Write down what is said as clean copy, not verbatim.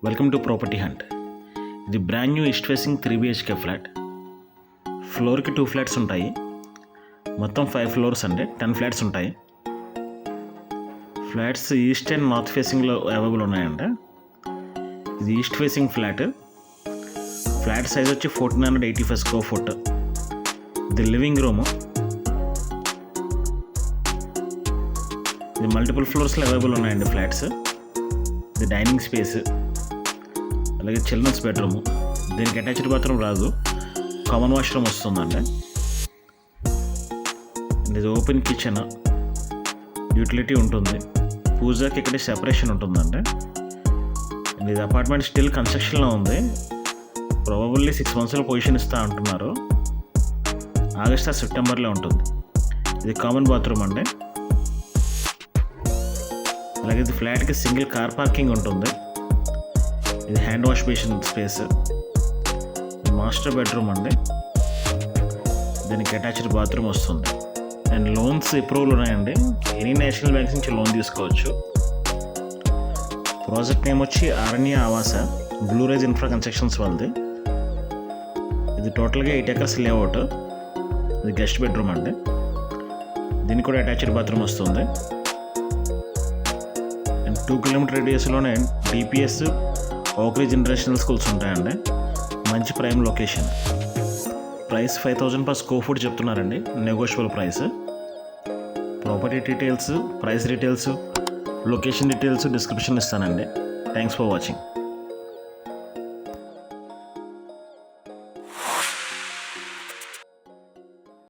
Welcome to Property Hunt. ఇది brand new east facing 3 BHK flat. ఫ్లోర్కి 2 flats ఉంటాయి. మొత్తం 5 ఫ్లోర్స్ అండి, 10 ఫ్లాట్స్ ఉంటాయి. ఫ్లాట్స్ ఈస్ట్ అండ్ నార్త్ ఫేసింగ్లో అవైలబుల్ ఉన్నాయండి. ఇది east facing flat. Flat size వచ్చి 1485 స్క్వేర్ ఫుట్. ఇది లివింగ్ రూము. ఇది మల్టిపుల్ ఫ్లోర్స్లో అవైలబుల్ ఉన్నాయండి ఫ్లాట్స్. ఇది డైనింగ్ స్పేస్, అలాగే చిల్డ్రన్స్ బెడ్రూమ్. దీనికి అటాచ్డ్ బాత్రూమ్ రాదు, కామన్ వాష్రూమ్ వస్తుందండి. ఇది ఓపెన్ కిచెన్, యూటిలిటీ ఉంటుంది. పూజకి ఇక్కడ సెపరేషన్ ఉంటుందండి. ఇది అపార్ట్మెంట్ స్టిల్ కన్స్ట్రక్షన్లో ఉంది. ప్రాబబుల్లీ 6 monthsలో పొజిషన్ ఇస్తా అంటున్నారు. ఆగస్ట్ సెప్టెంబర్లో ఉంటుంది. ఇది కామన్ బాత్రూమ్ అండి. అలాగే ఇది ఫ్లాట్కి సింగిల్ కార్ పార్కింగ్ ఉంటుంది. ఇది hand wash basin space. Master bedroom అండి. దీనికి అటాచ్డ్ బాత్రూమ్ వస్తుంది. అండ్ లోన్స్ అప్రూవల్ ఉన్నాయండి. ఎనీ నేషనల్ బ్యాంక్స్ నుంచి లోన్ తీసుకోవచ్చు. ప్రాజెక్ట్ నేమ్ వచ్చి అరణ్య ఆవాస, బ్లూ రైజ్ ఇన్ఫ్రా కన్స్ట్రక్షన్స్ వాళ్ళది. ఇది టోటల్గా 8 acres లేఅవుట్. ఇది గెస్ట్ బెడ్రూమ్ అండి. దీనికి కూడా అటాచ్డ్ బాత్రూమ్ వస్తుంది. And 2 kilometer రేడియస్లోనే DPS, Oakridge international schools ఉంటాయండి. మంచి prime location. Price 5000 per square foot చెప్తున్నారండి, negotiable price. Property details, price details, location details description ఇస్తానండి. Thanks for watching.